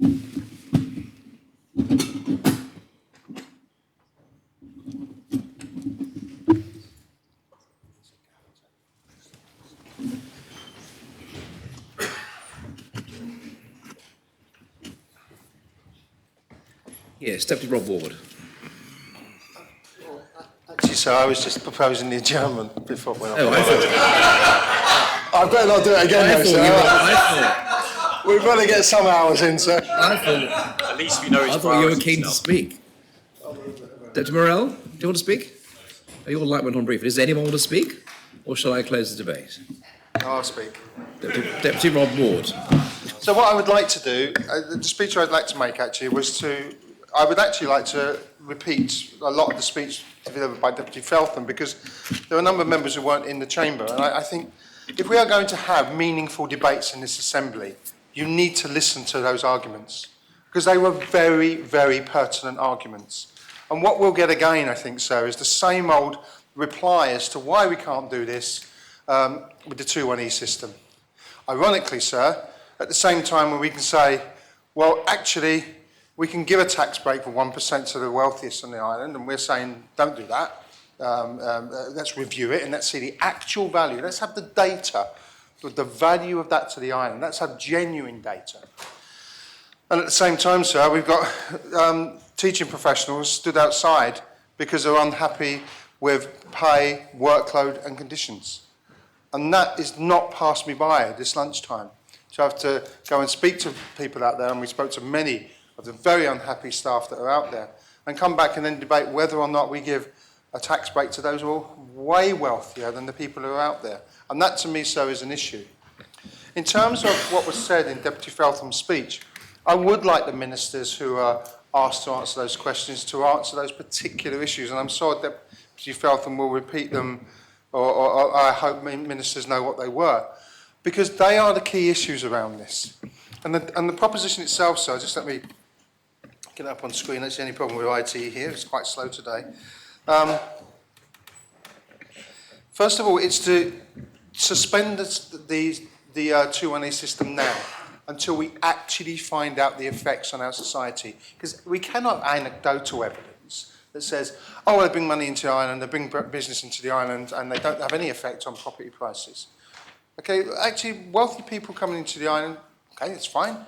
Yes, Deputy Rob Ward. Actually, sir, I was just proposing the adjournment before we went Oh, off. I better not do it again, though, sir. I We've got to get some hours in, sir. thought At least we know his you were priorities keen now. to speak. Deputy Morell, do you want to speak? Your light went on briefly. Does anyone want to speak? Or shall I close the debate? I'll speak. Deputy Rob Ward. So what I would like to do, the speech I'd like to make actually was I would actually like to repeat a lot of the speech delivered by Deputy Feltham, because there are a number of members who weren't in the chamber, and I think if we are going to have meaningful debates in this assembly, you need to listen to those arguments, because they were very, very pertinent arguments. And what we'll get again, I think, sir, is the same old reply as to why we can't do this with the 2-1E system. Ironically, sir, at the same time when we can say, well, actually, we can give a tax break for 1% to the wealthiest on the island, and we're saying, don't do that. Let's review it and let's see the actual value. Let's have the data, the value of that to the island. Let's have genuine data. And at the same time, sir, we've got teaching professionals stood outside because they're unhappy with pay, workload and conditions. And that is not passed me by this lunchtime. So I have to go and speak to people out there, and we spoke to many of the very unhappy staff that are out there, and come back and then debate whether or not we give a tax break to those who are way wealthier than the people who are out there. And that to me, sir, is an issue. In terms of what was said in Deputy Feltham's speech, I would like the ministers who are asked to answer those questions to answer those particular issues, and I'm sure Deputy Feltham will repeat them, or I hope ministers know what they were, because they are the key issues around this. And the proposition itself, sir, just let me get it up on screen. That's the only problem with IT here. It's quite slow today. First of all, it's to suspend the 2-1E system now until we actually find out the effects on our society. Because we cannot anecdotal evidence that says, oh, they bring money into the island, they bring business into the island, and they don't have any effect on property prices. Okay, actually, wealthy people coming into the island, okay, it's fine.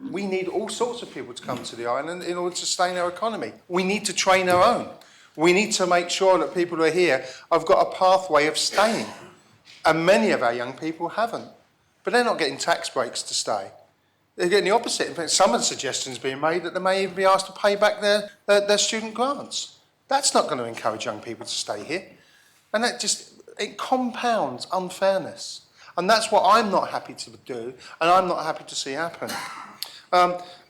We need all sorts of people to come to the island in order to sustain our economy. We need to train our own. We need to make sure that people who are here have got a pathway of staying. And many of our young people haven't. But they're not getting tax breaks to stay. They're getting the opposite. In fact, some of the suggestions being made that they may even be asked to pay back their student grants. That's not going to encourage young people to stay here. And it compounds unfairness. And that's what I'm not happy to do, and I'm not happy to see happen.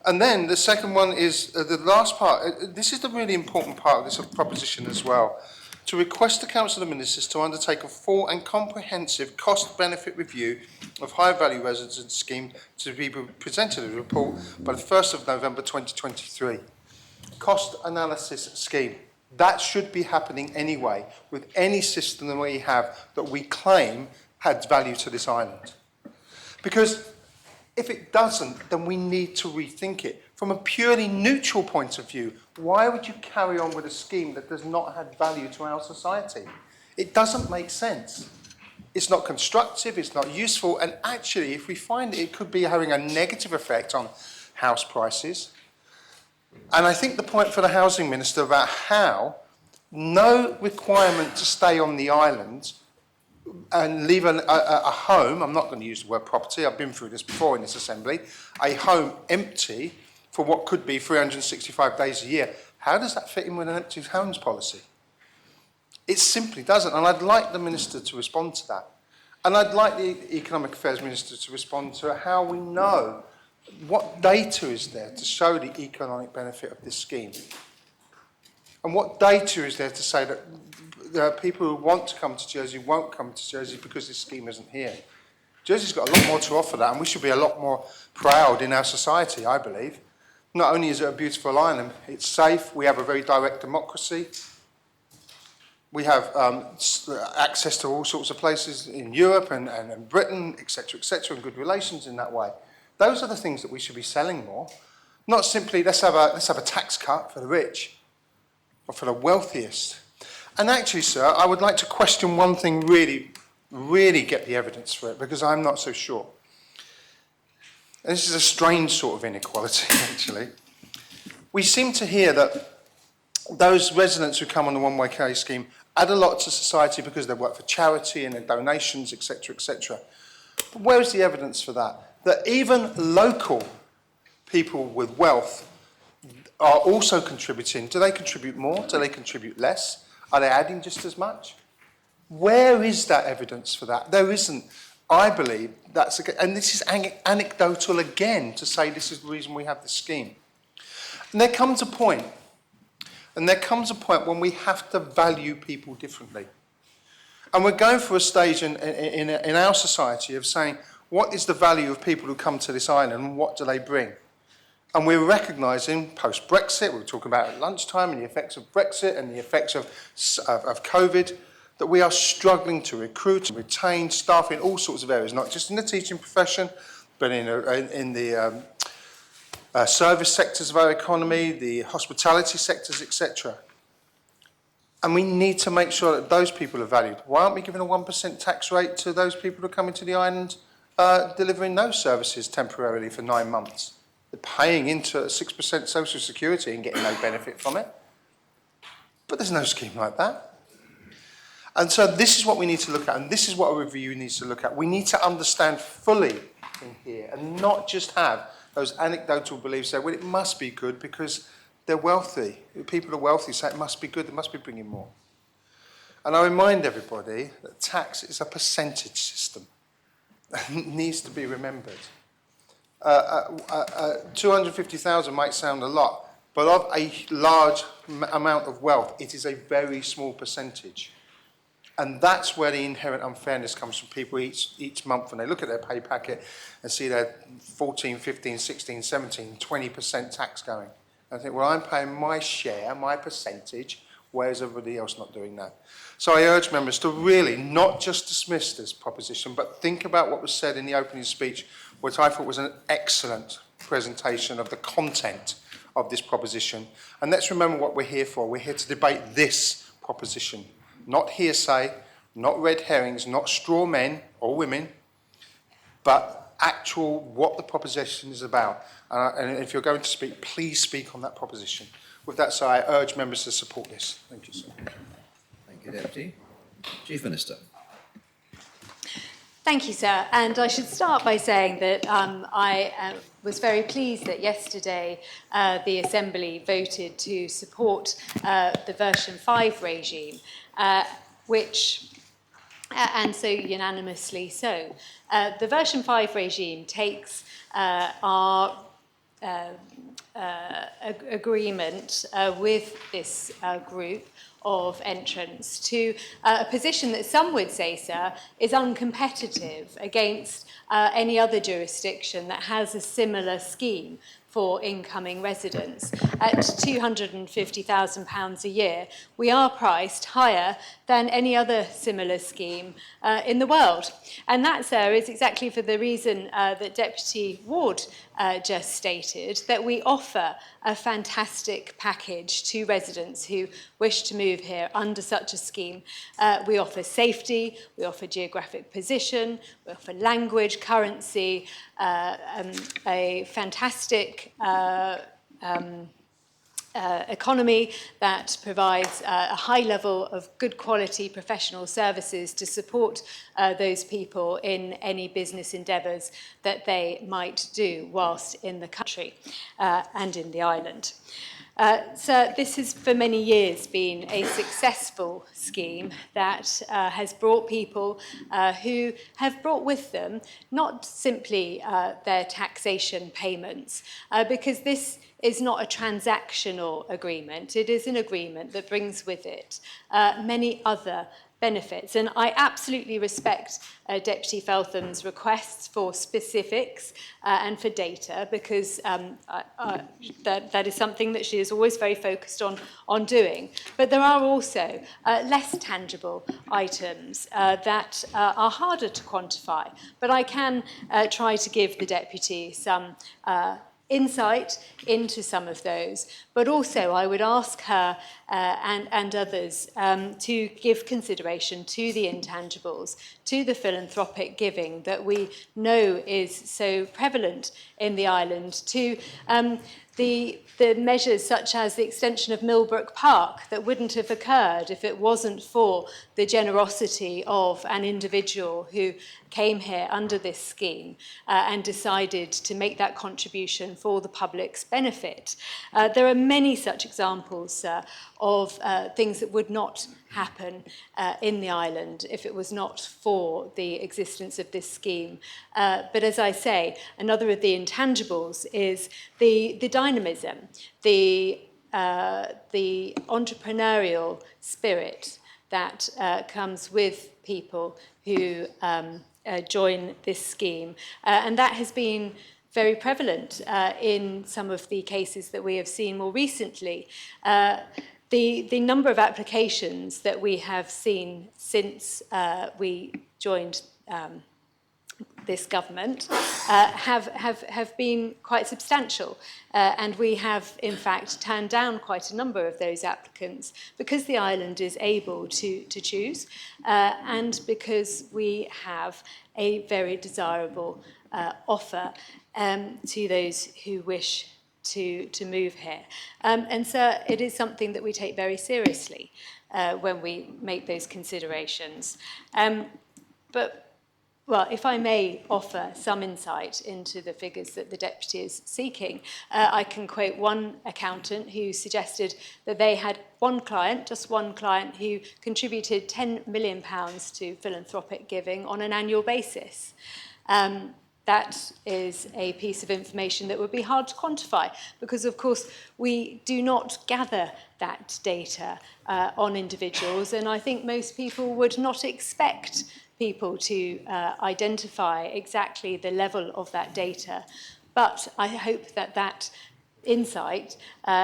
And then the second one is the last part. This is the really important part of this proposition as well. To request the Council of Ministers to undertake a full and comprehensive cost-benefit review of high-value residence scheme to be presented as a report by the 1st of November 2023. Cost analysis scheme. That should be happening anyway with any system that we have that we claim adds value to this island. Because if it doesn't, then we need to rethink it. From a purely neutral point of view, why would you carry on with a scheme that does not add value to our society? It doesn't make sense. It's not constructive, it's not useful, and actually, if we find it could be having a negative effect on house prices. And I think the point for the Housing Minister about how no requirement to stay on the island and leave a home, I'm not going to use the word property, I've been through this before in this assembly, a home empty for what could be 365 days a year. How does that fit in with an empty homes policy? It simply doesn't, and I'd like the Minister to respond to that. And I'd like the Economic Affairs Minister to respond to how we know what data is there to show the economic benefit of this scheme. And what data is there to say that there are people who want to come to Jersey won't come to Jersey because this scheme isn't here. Jersey's got a lot more to offer that, and we should be a lot more proud in our society, I believe. Not only is it a beautiful island, it's safe, we have a very direct democracy, we have access to all sorts of places in Europe and Britain, etc., and good relations in that way. Those are the things that we should be selling more. Not simply let's have a tax cut for the rich or for the wealthiest. And actually, sir, I would like to question one thing, really get the evidence for it, because I'm not so sure. And this is a strange sort of inequality, actually. We seem to hear that those residents who come on the one-way care scheme add a lot to society because they work for charity and their donations, etc., etc. But where is the evidence for that? That even local people with wealth are also contributing. Do they contribute more? Do they contribute less? Are they adding just as much? Where is that evidence for that? There isn't. I believe that's, and this is anecdotal again to say this is the reason we have this scheme. And there comes a point when we have to value people differently. And we're going through a stage in our society of saying, what is the value of people who come to this island and what do they bring? And we're recognising post-Brexit, we were talking about at lunchtime, and the effects of Brexit and the effects of COVID, that we are struggling to recruit and retain staff in all sorts of areas, not just in the teaching profession, but in the service sectors of our economy, the hospitality sectors, etc. And we need to make sure that those people are valued. Why aren't we giving a 1% tax rate to those people who are coming to the island delivering those services temporarily for 9 months? They're paying into 6% social security and getting no benefit from it. But there's no scheme like that. And so this is what we need to look at, and this is what a review needs to look at. We need to understand fully in here and not just have those anecdotal beliefs that, well, it must be good because they're wealthy. People are wealthy, so it must be good, they must be bringing more. And I remind everybody that tax is a percentage system. It needs to be remembered. 250,000 might sound a lot, but of a large amount of wealth, it is a very small percentage. And that's where the inherent unfairness comes from people each month when they look at their pay packet and see their 14, 15, 16, 17, 20% tax going. And I think, well, I'm paying my share, my percentage, where's everybody else not doing that? So I urge members to really not just dismiss this proposition, but think about what was said in the opening speech, which I thought was an excellent presentation of the content of this proposition. And let's remember what we're here for. We're here to debate this proposition. Not hearsay, not red herrings, not straw men or women, but actual what the proposition is about. And if you're going to speak, please speak on that proposition. With that, sir, I urge members to support this. Thank you, sir. Thank you, Deputy. Chief Minister. Thank you, sir. And I should start by saying that I was very pleased that yesterday the Assembly voted to support the version 5 regime, and so unanimously so. The version 5 regime takes our agreement with this group of entrants to a position that some would say, sir, is uncompetitive against any other jurisdiction that has a similar scheme for incoming residents. At £250,000 a year, we are priced higher than any other similar scheme in the world. And that, sir, is exactly for the reason that Deputy Ward just stated, that we offer a fantastic package to residents who wish to move here under such a scheme. We offer safety, we offer geographic position, we offer language, currency, a fantastic economy that provides a high level of good quality professional services to support those people in any business endeavours that they might do whilst in the country and in the island. So this has for many years been a successful scheme that has brought people who have brought with them not simply their taxation payments, because this is not a transactional agreement. It is an agreement that brings with it many other benefits. And I absolutely respect Deputy Feltham's requests for specifics and for data, because that is something that she is always very focused on doing. But there are also less tangible items that are harder to quantify. But I can try to give the Deputy some insight into some of those, but also I would ask her and others to give consideration to the intangibles, to the philanthropic giving that we know is so prevalent in the island, to the measures such as the extension of Millbrook Park that wouldn't have occurred if it wasn't for the generosity of an individual who came here under this scheme and decided to make that contribution for the public's benefit. There are many such examples of things that would not happen in the island if it was not for the existence of this scheme. But as I say, another of the intangibles is the dynamism, the entrepreneurial spirit that comes with people who join this scheme. And that has been very prevalent in some of the cases that we have seen more recently. The number of applications that we have seen since we joined this government have been quite substantial. And we have, in fact, turned down quite a number of those applicants because the island is able to choose and because we have a very desirable offer to those who wish to move here. And so it is something that we take very seriously when we make those considerations. Well, if I may offer some insight into the figures that the Deputy is seeking, I can quote one accountant who suggested that they had one client, just one client, who contributed £10 million to philanthropic giving on an annual basis. That is a piece of information that would be hard to quantify because, of course, we do not gather that data on individuals, and I think most people would not expect people to identify exactly the level of that data. But I hope that that insight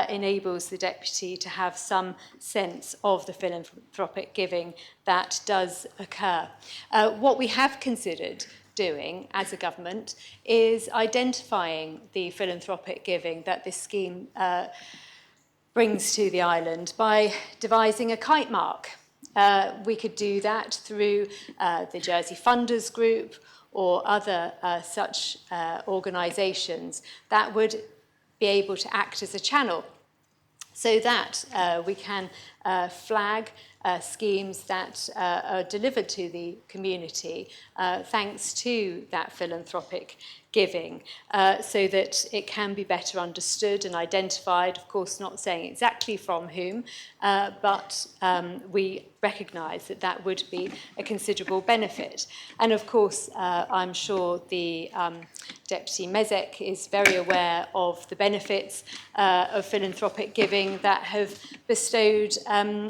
enables the Deputy to have some sense of the philanthropic giving that does occur. What we have considered doing as a government is identifying the philanthropic giving that this scheme brings to the island by devising a kite mark. We could do that through the Jersey Funders Group or other such organisations that would be able to act as a channel so that we can flag schemes that are delivered to the community thanks to that philanthropic giving so that it can be better understood and identified, of course not saying exactly from whom, but we recognise that that would be a considerable benefit. And of course, I'm sure the Deputy Mezek is very aware of the benefits of philanthropic giving that have bestowed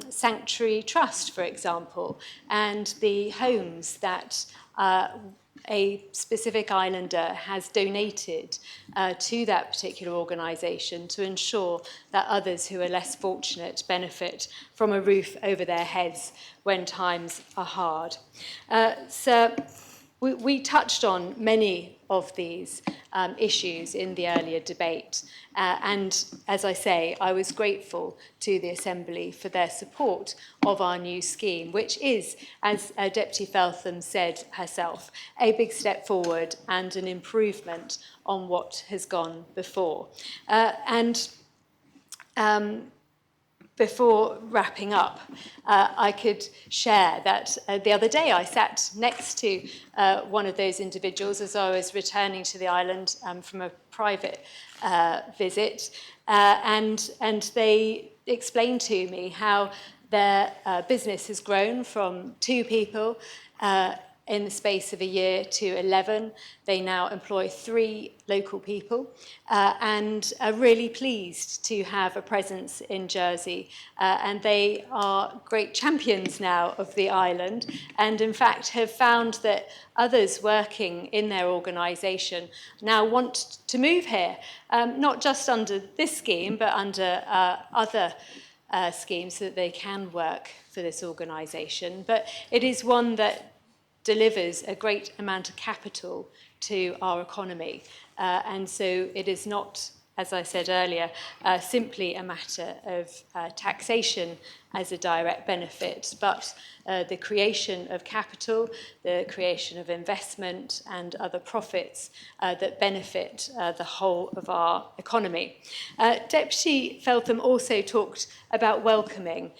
Sanctuary Trust, for example, and the homes that a specific islander has donated to that particular organisation to ensure that others who are less fortunate benefit from a roof over their heads when times are hard. So we touched on many of these issues in the earlier debate. And as I say, I was grateful to the Assembly for their support of our new scheme, which is, as Deputy Feltham said herself, a big step forward and an improvement on what has gone before. Before wrapping up, I could share that the other day I sat next to one of those individuals as I was returning to the island from a private visit, and they explained to me how their business has grown from 2 people in the space of a year to 11. They now employ 3 local people and are really pleased to have a presence in Jersey. And they are great champions now of the island and in fact have found that others working in their organisation now want to move here, not just under this scheme, but under other schemes so that they can work for this organisation. But it is one that delivers a great amount of capital to our economy. And so it is not, as I said earlier, simply a matter of taxation as a direct benefit, but the creation of capital, the creation of investment and other profits that benefit the whole of our economy. Deputy Feltham also talked about welcoming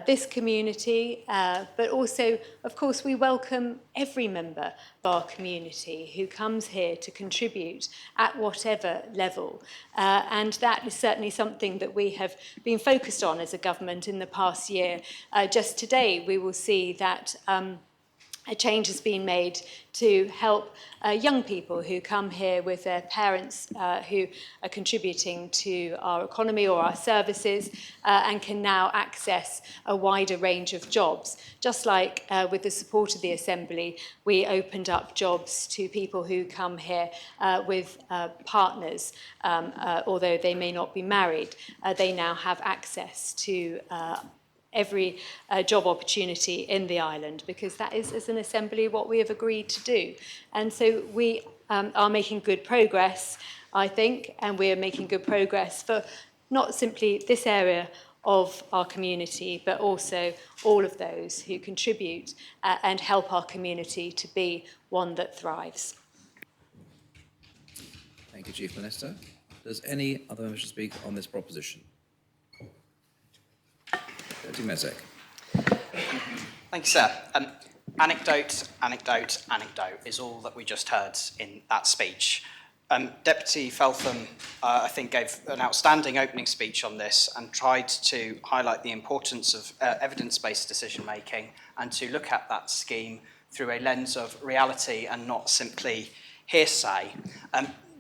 this community, but also, of course, we welcome every member of our community who comes here to contribute at whatever level. And that is certainly something that we have been focused on as a government in the past year. Just today, we will see that a change has been made to help young people who come here with their parents who are contributing to our economy or our services and can now access a wider range of jobs. Just like with the support of the Assembly, we opened up jobs to people who come here with partners, although they may not be married. They now have access to every job opportunity in the island, because that is, as an Assembly, what we have agreed to do. And so we are making good progress, I think, and we are making good progress for not simply this area of our community, but also all of those who contribute and help our community to be one that thrives. Thank you, Chief Minister. Does any other member speak on this proposition? Deputy Mezek. Thank you, sir. Anecdote is all that we just heard in that speech. Deputy Feltham, I think, gave an outstanding opening speech on this and tried to highlight the importance of evidence-based decision-making and to look at that scheme through a lens of reality and not simply hearsay.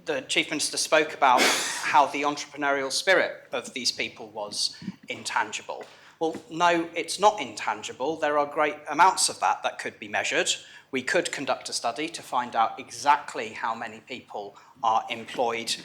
The Chief Minister spoke about how the entrepreneurial spirit of these people was intangible. Well, no, it's not intangible. There are great amounts of that could be measured. We could conduct a study to find out exactly how many people are employed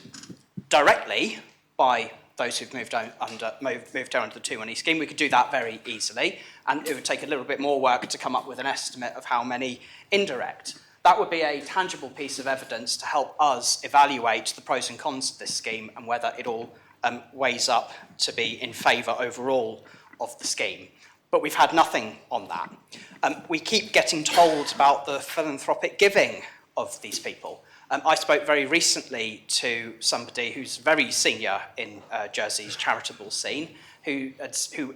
directly by those who've moved down under the 2-1E scheme. We could do that very easily, and it would take a little bit more work to come up with an estimate of how many indirect. That would be a tangible piece of evidence to help us evaluate the pros and cons of this scheme and whether it all weighs up to be in favour overall of the scheme. But we've had nothing on that. We keep getting told about the philanthropic giving of these people. I spoke very recently to somebody who's very senior in Jersey's charitable scene, who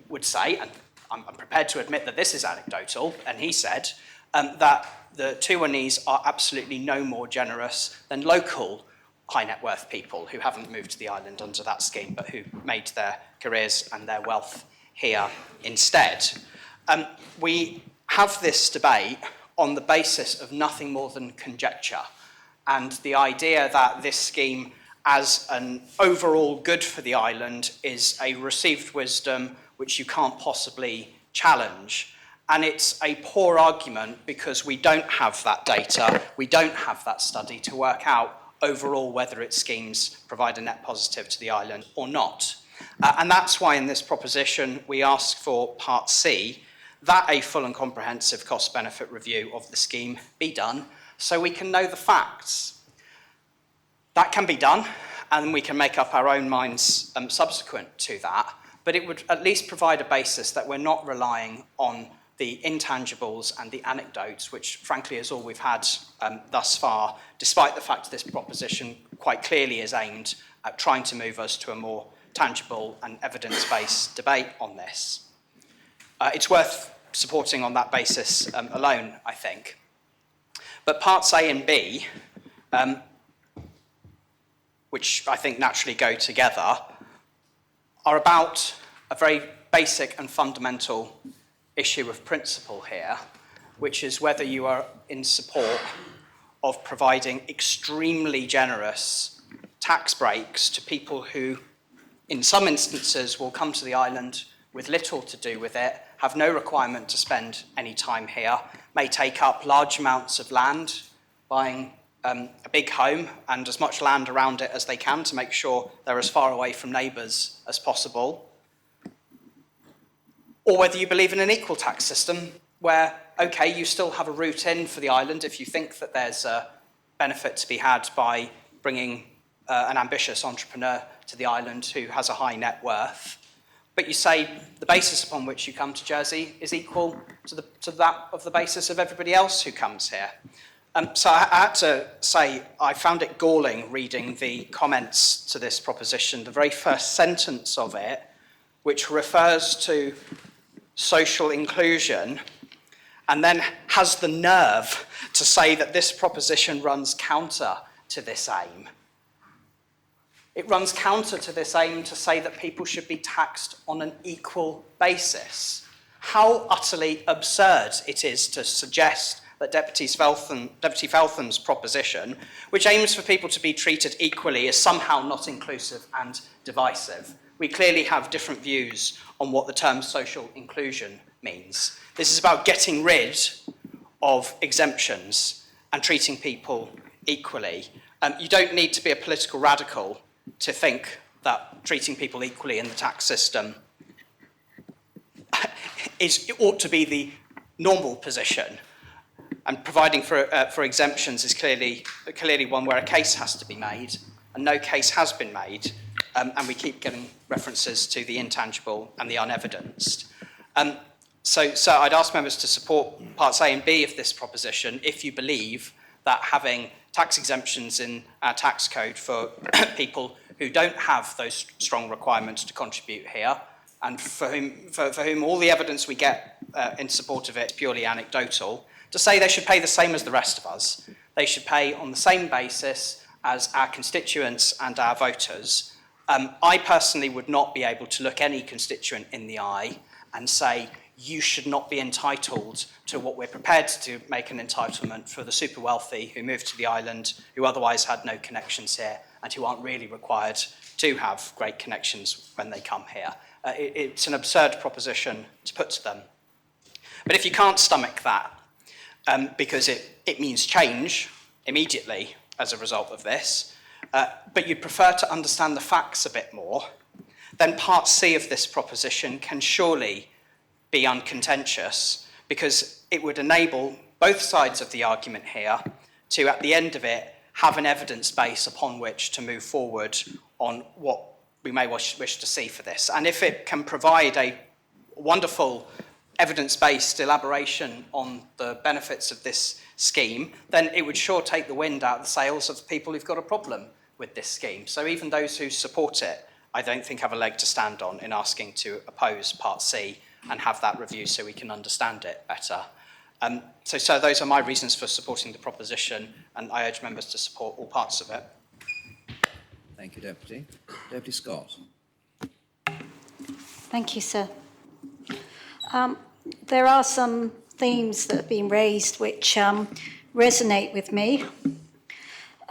would say, and I'm prepared to admit that this is anecdotal, and he said that the 2-1Es are absolutely no more generous than local high net worth people who haven't moved to the island under that scheme, but who made their careers and their wealth here instead. We have this debate on the basis of nothing more than conjecture, and the idea that this scheme as an overall good for the island is a received wisdom which you can't possibly challenge. And it's a poor argument because we don't have that data, we don't have that study to work out overall whether its schemes provide a net positive to the island or not. And that's why in this proposition we ask for Part C, that a full and comprehensive cost-benefit review of the scheme be done so we can know the facts. That can be done, and we can make up our own minds subsequent to that, but it would at least provide a basis that we're not relying on the intangibles and the anecdotes, which frankly is all we've had thus far, despite the fact this proposition quite clearly is aimed at trying to move us to a more tangible and evidence-based debate on this. It's worth supporting on that basis alone, I think. But parts A and B, which I think naturally go together, are about a very basic and fundamental issue of principle here, which is whether you are in support of providing extremely generous tax breaks to people who, in some instances, will come to the island with little to do with it, have no requirement to spend any time here, may take up large amounts of land, buying a big home and as much land around it as they can to make sure they're as far away from neighbours as possible, or whether you believe in an equal tax system where, okay, you still have a route in for the island if you think that there's a benefit to be had by bringing an ambitious entrepreneur to the island who has a high net worth. But you say the basis upon which you come to Jersey is equal to that of the basis of everybody else who comes here. So I had to say I found it galling reading the comments to this proposition, the very first sentence of it, which refers to social inclusion, and then has the nerve to say that this proposition runs counter to this aim. It runs counter to this aim to say that people should be taxed on an equal basis. How utterly absurd it is to suggest that Deputy Feltham's proposition, which aims for people to be treated equally, is somehow not inclusive and divisive. We clearly have different views on what the term social inclusion means. This is about getting rid of exemptions and treating people equally. You don't need to be a political radical to think that treating people equally in the tax system ought to be the normal position. And providing for exemptions is clearly one where a case has to be made, and no case has been made, and we keep getting references to the intangible and the unevidenced. So I'd ask members to support parts A and B of this proposition if you believe that having tax exemptions in our tax code for people who don't have those strong requirements to contribute here, and for whom all the evidence we get in support of it is purely anecdotal, to say they should pay the same as the rest of us. They should pay on the same basis as our constituents and our voters. I personally would not be able to look any constituent in the eye and say, you should not be entitled to what we're prepared to make an entitlement for the super wealthy who moved to the island, who otherwise had no connections here, and who aren't really required to have great connections when they come here. It's an absurd proposition to put to them. But if you can't stomach that, because it means change immediately as a result of this, but you'd prefer to understand the facts a bit more, then part C of this proposition can surely be uncontentious, because it would enable both sides of the argument here to, at the end of it, have an evidence base upon which to move forward on what we may wish to see for this. And if it can provide a wonderful evidence-based elaboration on the benefits of this scheme, then it would sure take the wind out of the sails of the people who've got a problem with this scheme. So even those who support it, I don't think have a leg to stand on in asking to oppose Part C and have that review so we can understand it better. So those are my reasons for supporting the proposition, and I urge members to support all parts of it. Thank you, Deputy. Deputy Scott. Thank you, sir. There are some themes that have been raised which resonate with me.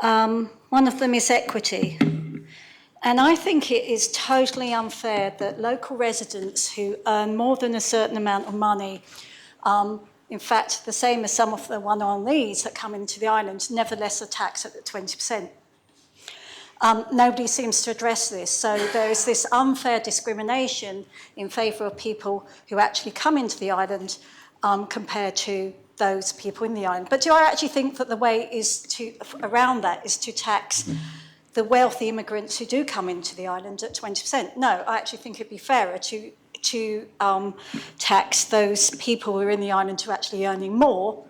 One of them is equity. And I think it is totally unfair that local residents who earn more than a certain amount of money, in fact, the same as some of the one-on-lees that come into the island, nevertheless are taxed at 20%. Nobody seems to address this. So there is this unfair discrimination in favour of people who actually come into the island compared to those people in the island. But do I actually think that the way around that is to tax the wealthy immigrants who do come into the island at 20%? No, I actually think it'd be fairer to tax those people who are in the island who are actually earning more,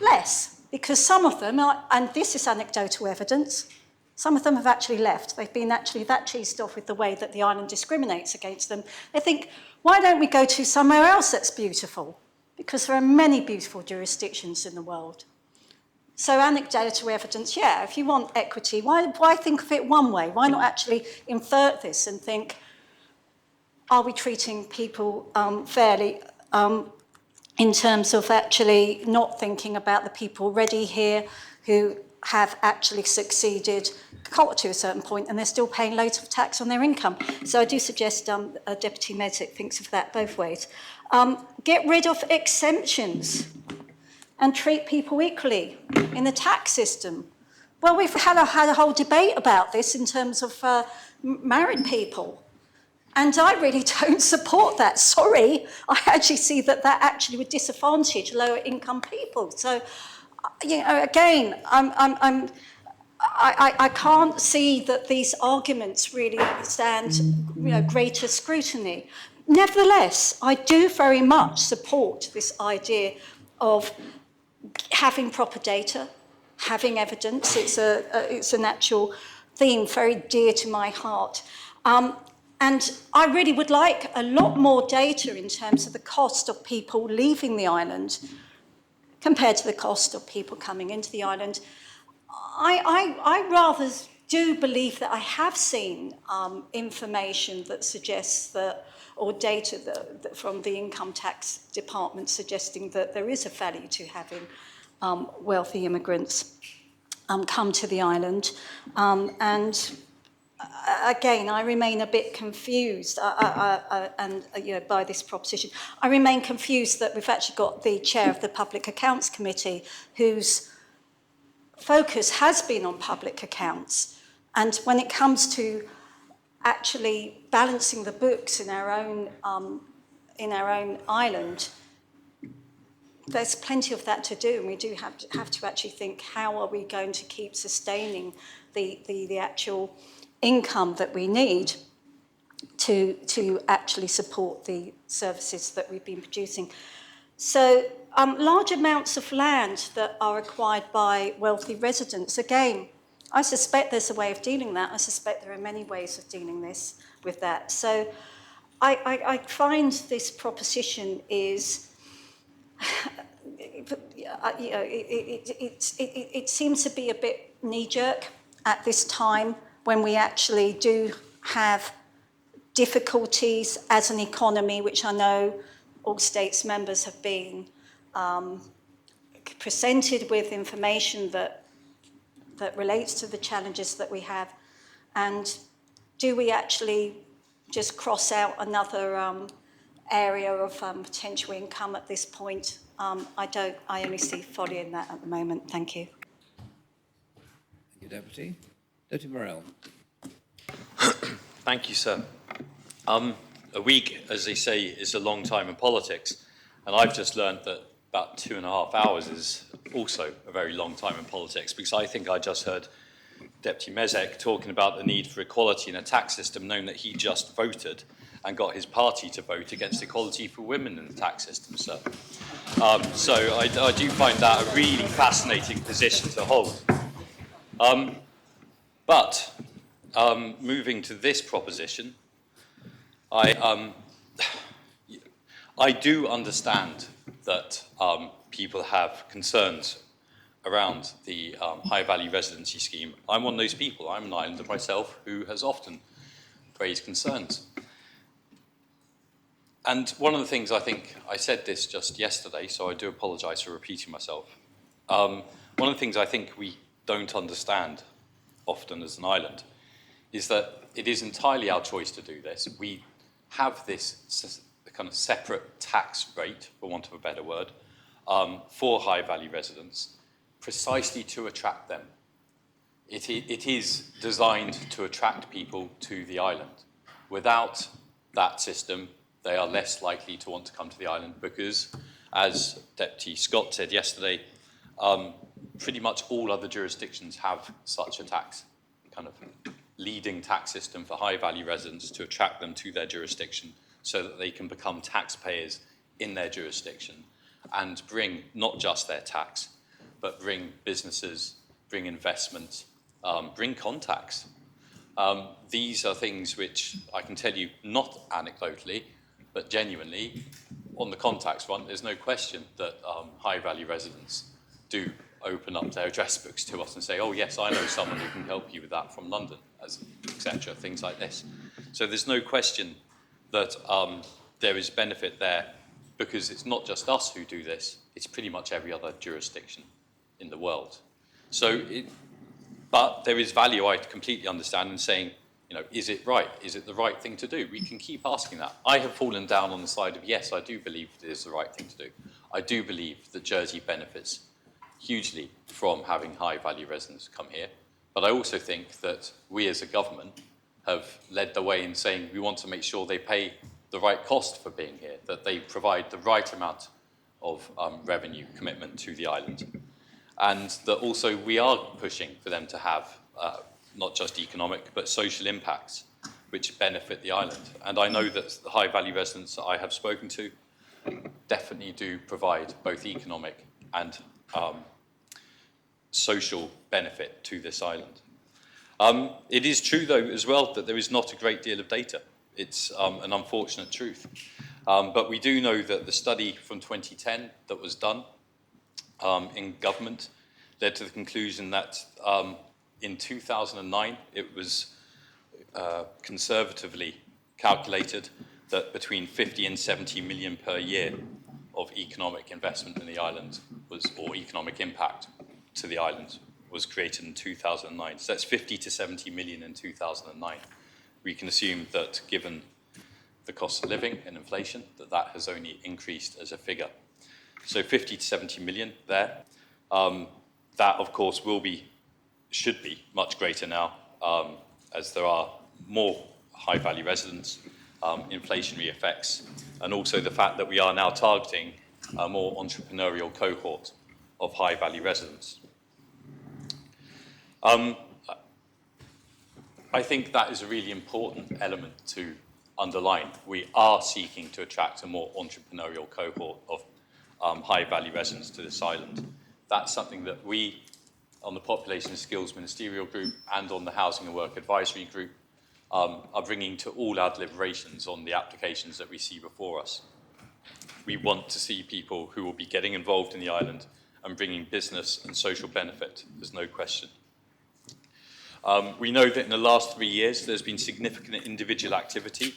less. Because some of them, and this is anecdotal evidence, some of them have actually left. They've been actually that cheesed off with the way that the island discriminates against them. They think, why don't we go to somewhere else that's beautiful? Because there are many beautiful jurisdictions in the world. So anecdotal evidence, yeah, if you want equity, why think of it one way? Why not actually invert this and think, are we treating people fairly in terms of actually not thinking about the people already here who have actually succeeded, got to a certain point, and they're still paying loads of tax on their income. So I do suggest Deputy Mezek thinks of that both ways. Get rid of exemptions and treat people equally in the tax system. Well, we've had a whole debate about this in terms of married people. And I really don't support that. Sorry, I actually see that actually would disadvantage lower income people. So, again, I can't see that these arguments really stand, greater scrutiny. Nevertheless, I do very much support this idea of having proper data, having evidence. It's an actual theme very dear to my heart. And I really would like a lot more data in terms of the cost of people leaving the island compared to the cost of people coming into the island. I rather do believe that I have seen information that suggests that, or data that from the income tax department suggesting that there is a value to having wealthy immigrants come to the island. And again, I remain a bit confused by this proposition. I remain confused that we've actually got the chair of the Public Accounts Committee whose focus has been on public accounts. And when it comes to actually balancing the books in our own island, there's plenty of that to do, and we do have to actually think, how are we going to keep sustaining the actual income that we need to actually support the services that we've been producing. So large amounts of land that are acquired by wealthy residents, again, I suspect there's a way of dealing with that. I suspect there are many ways of dealing with that. So I find this proposition is, it seems to be a bit knee-jerk at this time when we actually do have difficulties as an economy, which I know all states members have been presented with information that relates to the challenges that we have. And do we actually just cross out another area of potential income at this point? I only see folly in that at the moment. Thank you. Thank you, Deputy. Deputy Morell. Thank you, sir. A week, as they say, is a long time in politics, and I've just learned that about 2.5 hours is also a very long time in politics, because I think I just heard Deputy Mezek talking about the need for equality in a tax system, knowing that he just voted and got his party to vote against equality for women in the tax system, sir. So I do find that a really fascinating position to hold. But moving to this proposition, I do understand that people have concerns around the high-value residency scheme. I'm one of those people. I'm an islander myself who has often raised concerns. And one of the things, I think, I said this just yesterday, so I do apologise for repeating myself. One of the things I think we don't understand often as an island is that it is entirely our choice to do this. We have this kind of separate tax rate, for want of a better word, for high-value residents, precisely to attract them. It is designed to attract people to the island. Without that system, they are less likely to want to come to the island because, as Deputy Scott said yesterday, pretty much all other jurisdictions have such a tax, kind of leading tax system for high-value residents to attract them to their jurisdiction so that they can become taxpayers in their jurisdiction and bring not just their tax, but bring businesses, bring investment, bring contacts. These are things which I can tell you not anecdotally, but genuinely, on the contacts front, there's no question that high-value residents do open up their address books to us and say, oh yes, I know someone who can help you with that from London, etc., things like this. So there's no question that there is benefit there, because it's not just us who do this, it's pretty much every other jurisdiction in the world. So, but there is value, I completely understand, in saying, is it right? Is it the right thing to do? We can keep asking that. I have fallen down on the side of, yes, I do believe it is the right thing to do. I do believe that Jersey benefits hugely from having high-value residents come here. But I also think that we as a government have led the way in saying we want to make sure they pay the right cost for being here, that they provide the right amount of revenue commitment to the island. And that also we are pushing for them to have not just economic, but social impacts which benefit the island. And I know that the high value residents that I have spoken to definitely do provide both economic and social benefit to this island. It is true, though, as well, that there is not a great deal of data. It's an unfortunate truth. But we do know that the study from 2010 that was done in government led to the conclusion that in 2009 it was conservatively calculated that between 50 and 70 million per year of economic investment in the island or economic impact to the island was created in 2009. So that's 50 to 70 million in 2009. We can assume that given the cost of living and inflation, that has only increased as a figure. So 50 to 70 million there. That, of course, should be much greater now, as there are more high-value residents, inflationary effects, and also the fact that we are now targeting a more entrepreneurial cohort of high-value residents. I think that is a really important element to underline. We are seeking to attract a more entrepreneurial cohort of high-value residents to this island. That's something that we, on the Population and Skills Ministerial Group and on the Housing and Work Advisory Group, are bringing to all our deliberations on the applications that we see before us. We want to see people who will be getting involved in the island and bringing business and social benefit, there's no question. We know that in the last 3 years, there's been significant individual activity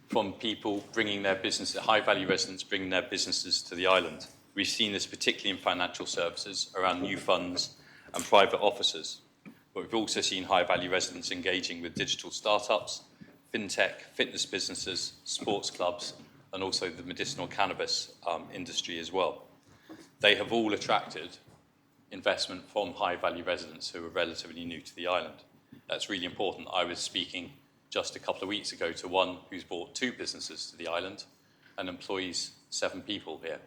from people bringing their business, high-value residents bringing their businesses to the island. We've seen this particularly in financial services, around new funds and private offices. But we've also seen high-value residents engaging with digital startups, fintech, fitness businesses, sports clubs, and also the medicinal cannabis industry as well. They have all attracted investment from high-value residents who are relatively new to the island. That's really important. I was speaking just a couple of weeks ago to one who's brought 2 businesses to the island and employs 7 people here.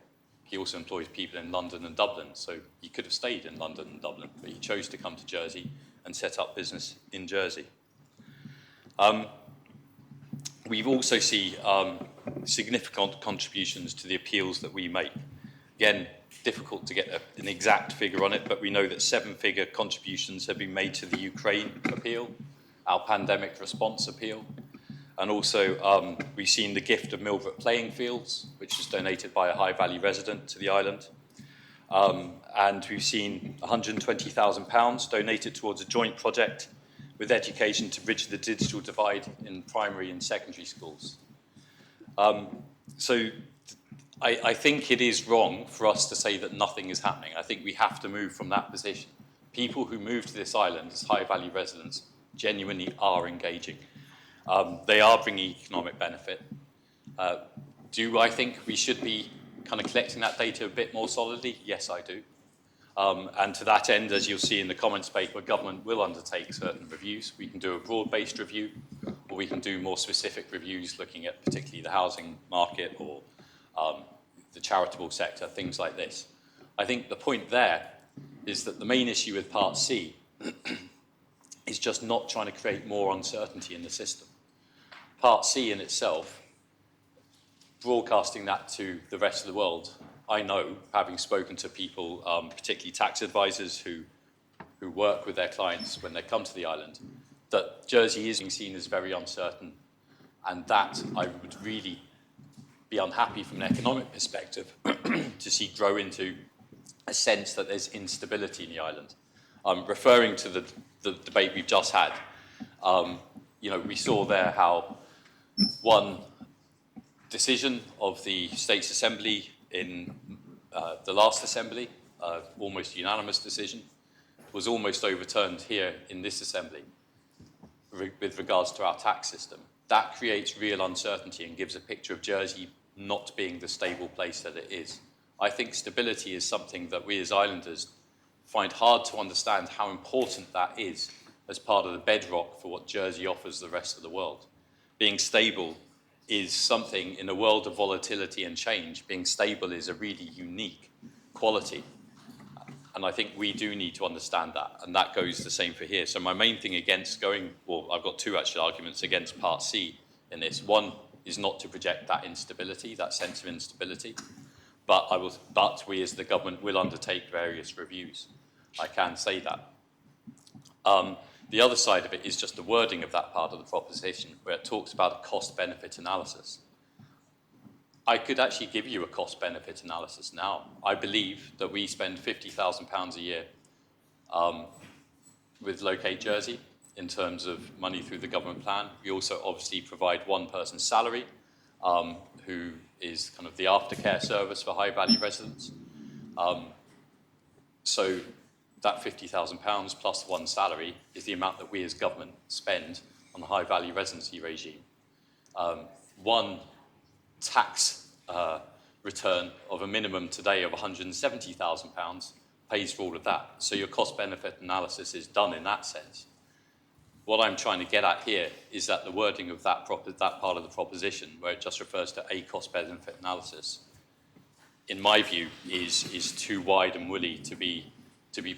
He also employs people in London and Dublin, so he could have stayed in London and Dublin, but he chose to come to Jersey and set up business in Jersey. We've also seen significant contributions to the appeals that we make. Again, difficult to get an exact figure on it, but we know that 7-figure contributions have been made to the Ukraine appeal, our pandemic response appeal, and also we've seen the gift of Milbrook Playing Fields, which was donated by a high-value resident to the island. And we've seen £120,000 donated towards a joint project with education to bridge the digital divide in primary and secondary schools. So I think it is wrong for us to say that nothing is happening. I think we have to move from that position. People who move to this island as high-value residents genuinely are engaging. They are bringing economic benefit. Do I think we should be kind of collecting that data a bit more solidly? Yes, I do. And to that end, as you'll see in the comments paper, government will undertake certain reviews. We can do a broad-based review, or we can do more specific reviews looking at particularly the housing market or the charitable sector, things like this. I think the point there is that the main issue with Part C is just not trying to create more uncertainty in the system. Part C in itself, broadcasting that to the rest of the world, I know, having spoken to people, particularly tax advisors who work with their clients when they come to the island, that Jersey is being seen as very uncertain, and that I would really be unhappy from an economic perspective to see grow into a sense that there's instability in the island. Referring to the debate we've just had, we saw there how one decision of the States Assembly in the last Assembly, almost unanimous decision, was almost overturned here in this Assembly with regards to our tax system. That creates real uncertainty and gives a picture of Jersey not being the stable place that it is. I think stability is something that we as islanders find hard to understand how important that is as part of the bedrock for what Jersey offers the rest of the world. Being stable is something in a world of volatility and change. Being stable is a really unique quality. And I think we do need to understand that, and that goes the same for here. So my main thing against going, well, I've got two actual arguments against Part C in this. One is not to project that instability, that sense of instability, but we as the government will undertake various reviews. I can say that. The other side of it is just the wording of that part of the proposition, where it talks about a cost-benefit analysis. I could actually give you a cost-benefit analysis now. I believe that we spend £50,000 a year with Locate Jersey in terms of money through the government plan. We also obviously provide one person's salary, who is kind of the aftercare service for high-value residents. So that £50,000 plus one salary is the amount that we as government spend on the high-value residency regime. One tax return of a minimum today of £170,000 pays for all of that. So your cost-benefit analysis is done in that sense. What I'm trying to get at here is that the wording of that part of the proposition, where it just refers to a cost-benefit analysis, in my view, is too wide and woolly to be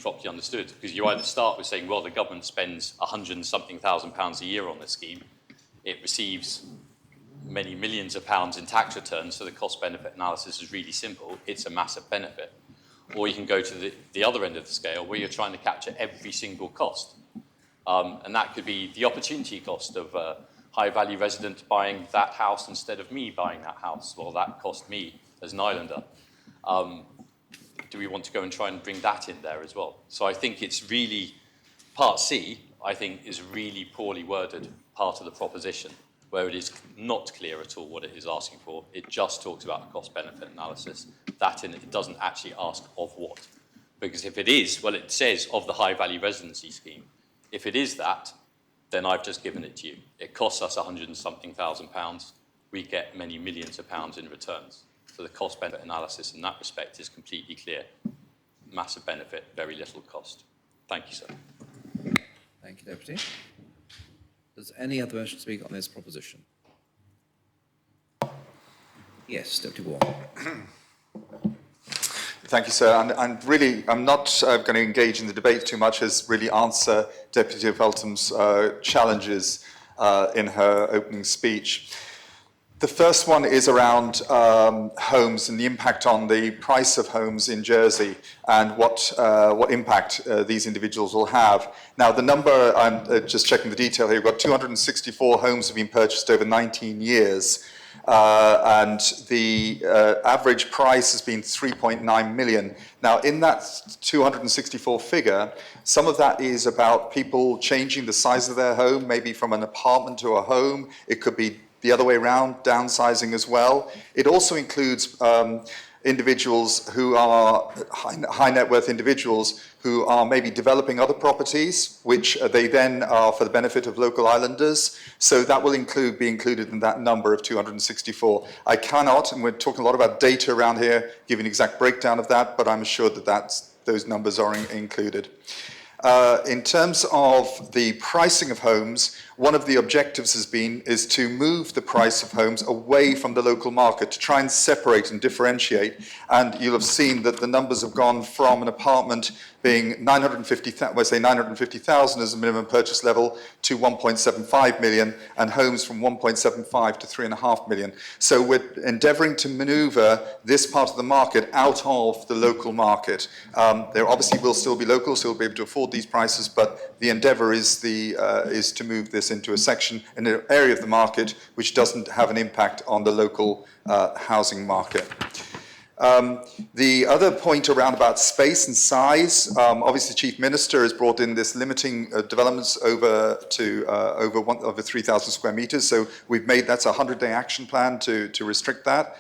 properly understood. Because you either start with saying, well, the government spends £100-something thousand a year on this scheme, it receives many millions of pounds in tax returns, so the cost-benefit analysis is really simple, it's a massive benefit. Or you can go to the other end of the scale, where you're trying to capture every single cost. And that could be the opportunity cost of a high-value resident buying that house instead of me buying that house. Well, that cost me as an islander. Do we want to go and try and bring that in there as well? So I think it's really, Part C, I think, is a really poorly worded part of the proposition, where it is not clear at all what it is asking for. It just talks about a cost-benefit analysis. That in it doesn't actually ask of what. Because if it is, well, it says of the high-value residency scheme. If it is that, then I've just given it to you. It costs us £100-something thousand. We get many millions of pounds in returns. So the cost-benefit analysis in that respect is completely clear. Massive benefit, very little cost. Thank you, sir. Thank you, Deputy. Does any other person speak on this proposition? Yes, Deputy Ward. Thank you, sir. And really, I'm not going to engage in the debate too much, as really answer Deputy Feltham's challenges in her opening speech. The first one is around homes and the impact on the price of homes in Jersey and what impact these individuals will have. Now, the number, I'm just checking the detail here, we've got 264 homes have been purchased over 19 years. And the average price has been 3.9 million. Now, in that 264 figure, some of that is about people changing the size of their home, maybe from an apartment to a home. It could be the other way around, downsizing as well. It also includes individuals who are high net worth individuals who are maybe developing other properties, which they then are for the benefit of local islanders. So that will be included in that number of 264. I cannot, and we're talking a lot about data around here, give an exact breakdown of that, but I'm assured that those numbers are included. In terms of the pricing of homes, one of the objectives is to move the price of homes away from the local market, to try and separate and differentiate. And you'll have seen that the numbers have gone from an apartment being 950,000 as a minimum purchase level to 1.75 million, and homes from 1.75 to 3.5 million. So we're endeavouring to manoeuvre this part of the market out of the local market. There obviously will still be locals who will be able to afford these prices, but the endeavour is to move this into a section, in an area of the market which doesn't have an impact on the local housing market. The other point around about space and size, obviously the Chief Minister has brought in this limiting developments over 3,000 square metres, so we've made that's a 100-day action plan to restrict that.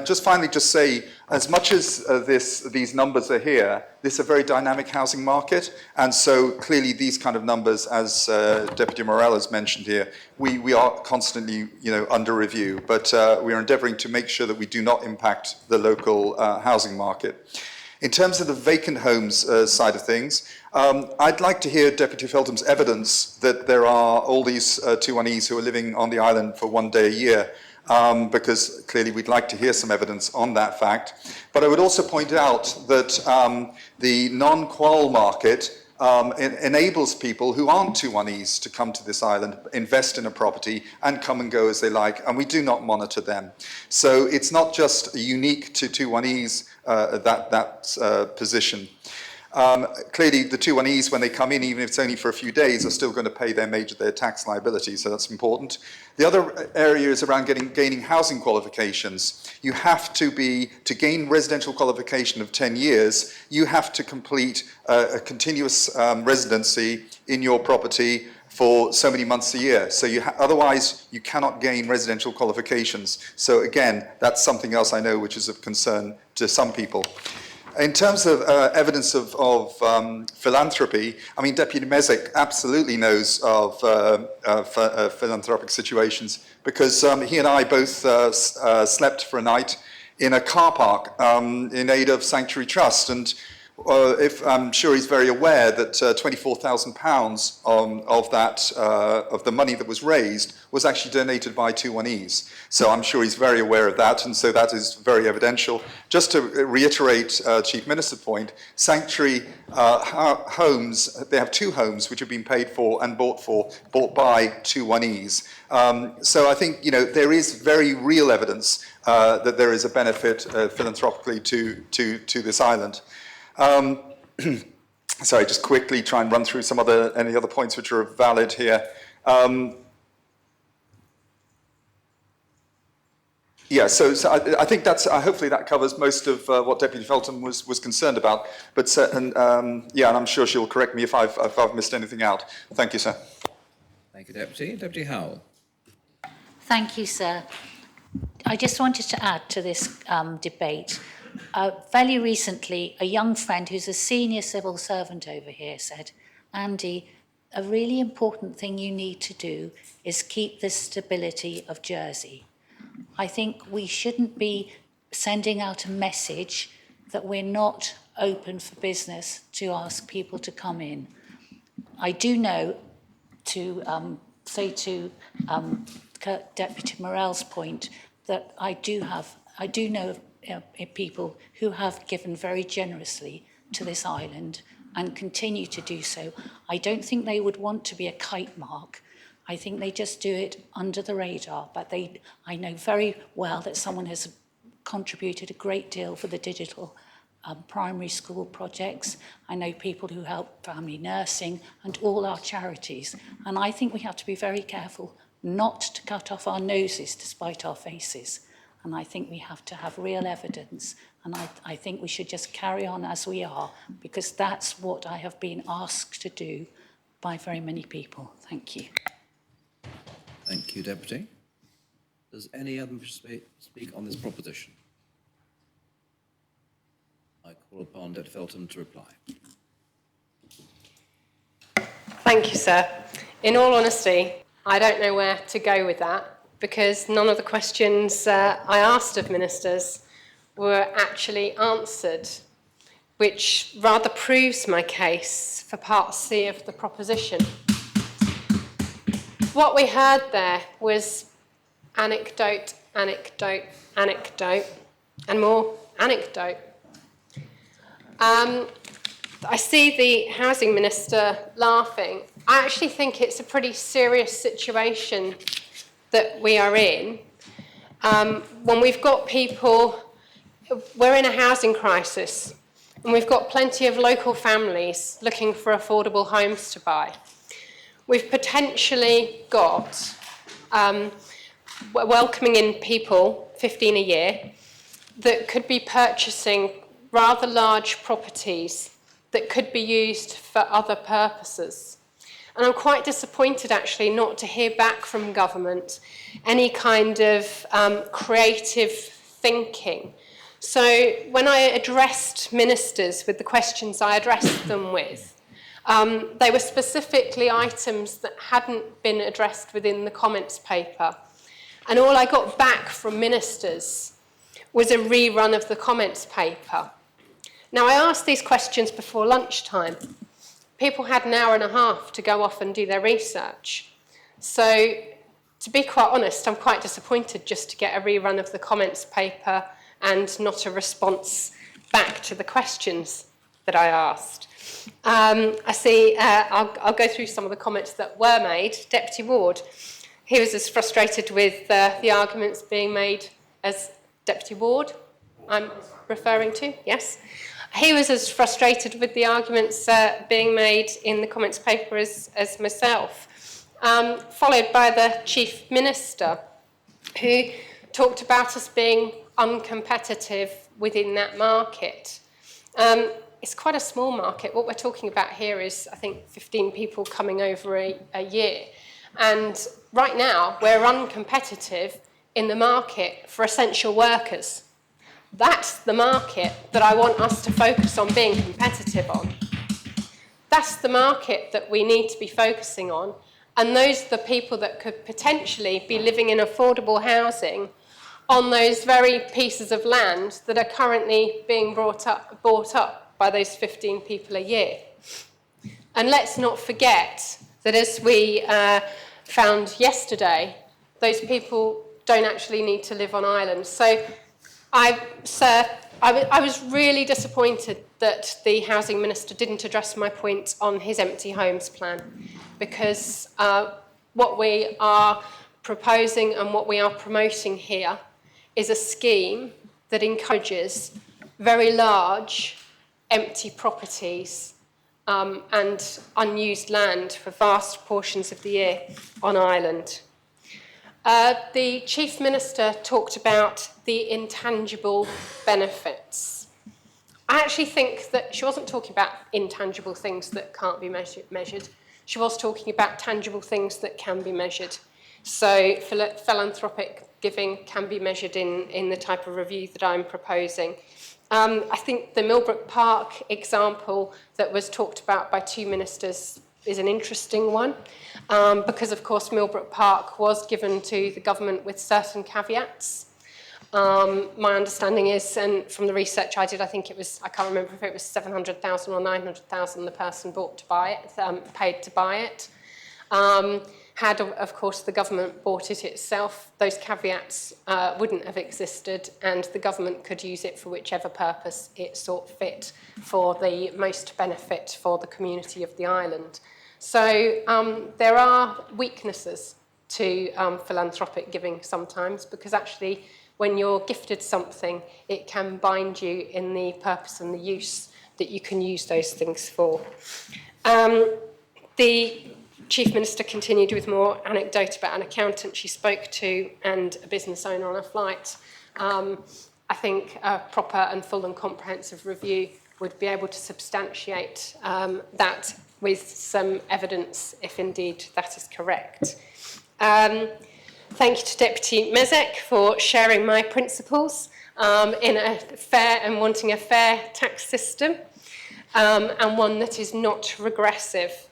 Just finally just say, as much as these numbers are here, this is a very dynamic housing market, and so clearly these kind of numbers, as Deputy Morell has mentioned here, we are constantly under review, but we are endeavouring to make sure that we do not impact the local housing market. In terms of the vacant homes side of things, I'd like to hear Deputy Feltham's evidence that there are all these 2-1Es who are living on the island for 1 day a year, because clearly we'd like to hear some evidence on that fact. But I would also point out that the non-qual market enables people who aren't 2-1Es to come to this island, invest in a property, and come and go as they like, and we do not monitor them. So it's not just unique to 2-1Es, that position. Clearly, the 2-1Es, when they come in, even if it's only for a few days, are still going to pay their tax liability, so that's important. The other area is around gaining housing qualifications. You have to gain residential qualification of 10 years, you have to complete a continuous residency in your property for so many months a year. So otherwise, you cannot gain residential qualifications. So again, that's something else I know which is of concern to some people. In terms of evidence of philanthropy, I mean, Deputy Mezek absolutely knows of philanthropic situations, because he and I both slept for a night in a car park in aid of Sanctuary Trust. And I'm sure he's very aware that £24,000 of the money that was raised was actually donated by 2-1Es. So I'm sure he's very aware of that, and so that is very evidential. Just to reiterate Chief Minister's point, Sanctuary homes, they have 2 homes which have been paid for and bought by 2-1Es. So I think, there is very real evidence that there is a benefit philanthropically to this island. Sorry, just quickly try and run through any other points which are valid here. So I think hopefully that covers most of what Deputy Feltham was concerned about. But and I'm sure she'll correct me if I've missed anything out. Thank you, sir. Thank you, Deputy. Deputy Howell. Thank you, sir. I just wanted to add to this debate. Fairly recently, a young friend who's a senior civil servant over here said, Andy, a really important thing you need to do is keep the stability of Jersey. I think we shouldn't be sending out a message that we're not open for business to ask people to come in. I do know, to say to Deputy Morell's point, that I do know of people who have given very generously to this island and continue to do so. I don't think they would want to be a kite mark. I think they just do it under the radar, but I know very well that someone has contributed a great deal for the digital primary school projects. I know people who help family nursing and all our charities. And I think we have to be very careful not to cut off our noses despite our faces. And I think we have to have real evidence. And I think we should just carry on as we are, because that's what I have been asked to do by very many people. Thank you. Thank you, Deputy. Does any other speak on this proposition? I call upon Deputy Feltham to reply. Thank you, sir. In all honesty, I don't know where to go with that, because none of the questions I asked of ministers were actually answered, which rather proves my case for Part C of the proposition. What we heard there was anecdote, anecdote, anecdote, and more anecdote. I see the Housing Minister laughing. I actually think it's a pretty serious situation that we are in. When we've got we're in a housing crisis, and we've got plenty of local families looking for affordable homes to buy. We've potentially got welcoming in people, 15 a year, that could be purchasing rather large properties that could be used for other purposes. And I'm quite disappointed, actually, not to hear back from government any kind of creative thinking. So when I addressed ministers with the questions I addressed them with, they were specifically items that hadn't been addressed within the comments paper. And all I got back from ministers was a rerun of the comments paper. Now, I asked these questions before lunchtime, people had an hour and a half to go off and do their research. So, to be quite honest, I'm quite disappointed just to get a rerun of the comments paper and not a response back to the questions that I asked. I see, I'll go through some of the comments that were made. Deputy Ward, he was as frustrated with the arguments being made as Deputy Ward, I'm referring to, yes. He was as frustrated with the arguments being made in the comments paper as myself. Followed by the Chief Minister, who talked about us being uncompetitive within that market. It's quite a small market. What we're talking about here is, I think, 15 people coming over a year. And right now, we're uncompetitive in the market for essential workers. That's the market that I want us to focus on being competitive on. That's the market that we need to be focusing on. And those are the people that could potentially be living in affordable housing on those very pieces of land that are currently being bought up by those 15 people a year. And let's not forget that, as we found yesterday, those people don't actually need to live on islands. So I was really disappointed that the Housing Minister didn't address my point on his empty homes plan, because what we are proposing and what we are promoting here is a scheme that encourages very large empty properties and unused land for vast portions of the year on island. The Chief Minister talked about the intangible benefits. I actually think that she wasn't talking about intangible things that can't be measured. She was talking about tangible things that can be measured. So philanthropic giving can be measured in the type of review that I'm proposing. I think the Millbrook Park example that was talked about by two ministers is an interesting one, because of course Millbrook Park was given to the government with certain caveats. My understanding is, and from the research I did, I think it was, I can't remember if it was 700,000 or 900,000 the person bought to buy it, paid to buy it. Had, of course, the government bought it itself, those caveats wouldn't have existed, and the government could use it for whichever purpose it saw fit for the most benefit for the community of the island. So there are weaknesses to philanthropic giving sometimes, because actually when you're gifted something, it can bind you in the purpose and the use that you can use those things for. The Chief Minister continued with more anecdote about an accountant she spoke to and a business owner on a flight. I think a proper and full and comprehensive review would be able to substantiate that with some evidence, if indeed that is correct. Thank you to Deputy Mezek for sharing my principles in a fair and wanting a fair tax system, and one that is not regressive.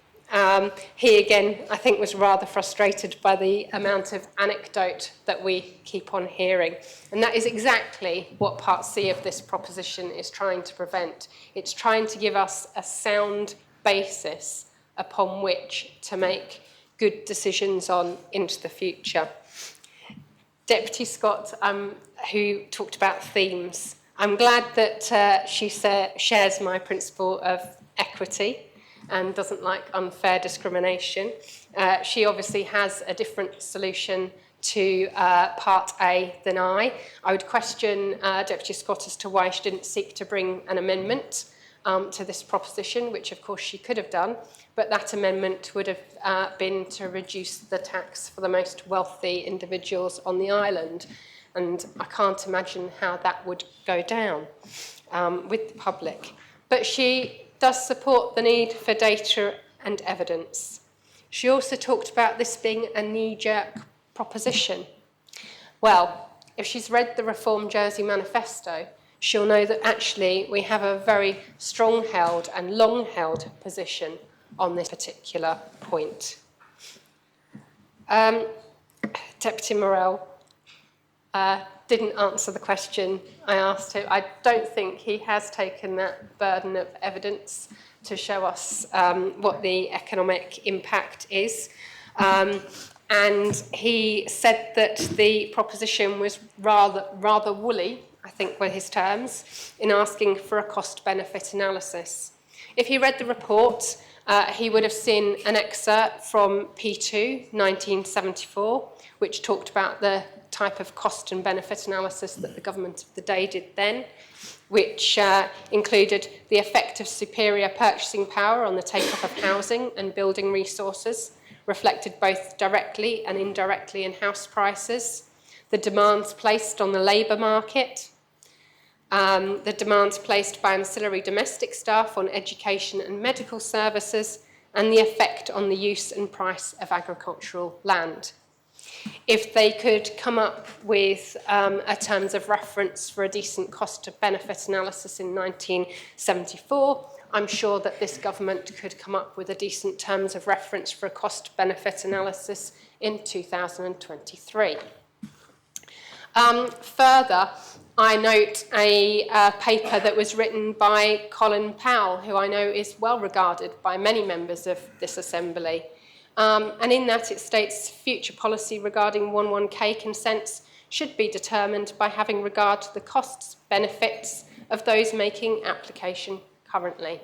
He again, I think, was rather frustrated by the amount of anecdote that we keep on hearing. And that is exactly what Part C of this proposition is trying to prevent. It's trying to give us a sound basis upon which to make good decisions on into the future. Deputy Scott, who talked about themes, I'm glad that she shares my principle of equity and doesn't like unfair discrimination. She obviously has a different solution to Part A than I. I would question Deputy Scott as to why she didn't seek to bring an amendment to this proposition, which of course she could have done, but that amendment would have been to reduce the tax for the most wealthy individuals on the island. And I can't imagine how that would go down with the public. But she does support the need for data and evidence. She also talked about this being a knee-jerk proposition. Well, if she's read the Reform Jersey Manifesto, she'll know that actually we have a very strong-held and long-held position on this particular point. Deputy Morell didn't answer the question I asked him. I don't think he has taken that burden of evidence to show us what the economic impact is. And he said that the proposition was rather woolly, I think were his terms, in asking for a cost-benefit analysis. If he read the report, he would have seen an excerpt from P2, 1974, which talked about the type of cost and benefit analysis that the government of the day did then, which included the effect of superior purchasing power on the take-up of housing and building resources, reflected both directly and indirectly in house prices, the demands placed on the labour market, the demands placed by ancillary domestic staff on education and medical services, and the effect on the use and price of agricultural land. If they could come up with a terms of reference for a decent cost-benefit analysis in 1974, I'm sure that this government could come up with a decent terms of reference for a cost-benefit analysis in 2023. Further, I note a paper that was written by Colin Powell, who I know is well regarded by many members of this Assembly. And in that it states future policy regarding 11K consents should be determined by having regard to the costs, benefits of those making application currently.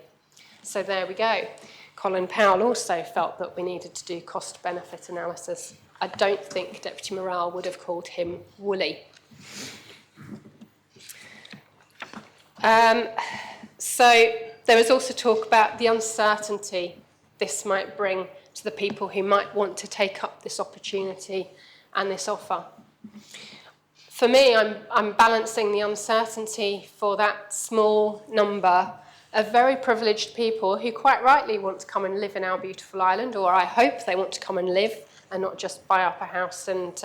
So there we go. Colin Powell also felt that we needed to do cost-benefit analysis. I don't think Deputy Morrell would have called him woolly. So there was also talk about the uncertainty this might bring to the people who might want to take up this opportunity and this offer. For me, I'm balancing the uncertainty for that small number of very privileged people who quite rightly want to come and live in our beautiful island, or I hope they want to come and live and not just buy up a house and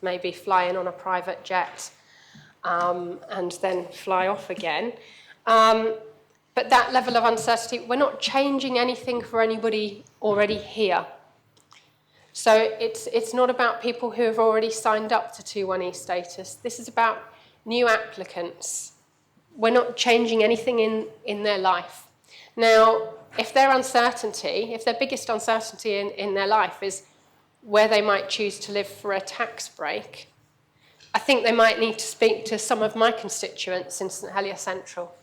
maybe fly in on a private jet and then fly off again. But that level of uncertainty, we're not changing anything for anybody already here. So it's not about people who have already signed up to 21E status. This is about new applicants. We're not changing anything in their life. Now, if their biggest uncertainty in their life is where they might choose to live for a tax break, I think they might need to speak to some of my constituents in St Helier Central.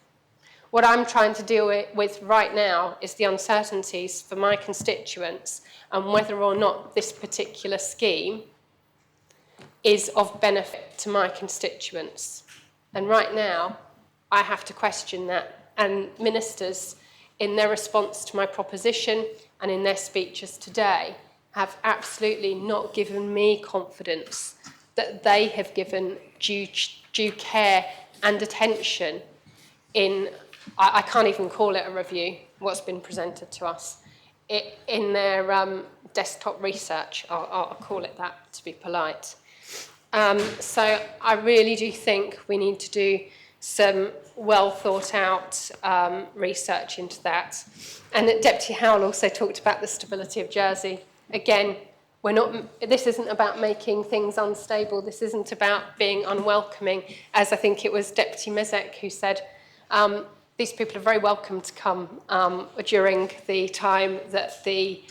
What I'm trying to deal with right now is the uncertainties for my constituents and whether or not this particular scheme is of benefit to my constituents. And right now, I have to question that. And ministers, in their response to my proposition and in their speeches today, have absolutely not given me confidence that they have given due care and attention in, I can't even call it a review, what's been presented to us, in their desktop research. I'll call it that to be polite. So I really do think we need to do some well thought out research into that. And Deputy Howell also talked about the stability of Jersey. Again, this isn't about making things unstable. This isn't about being unwelcoming, as I think it was Deputy Mezek who said, these people are very welcome to come during the time that the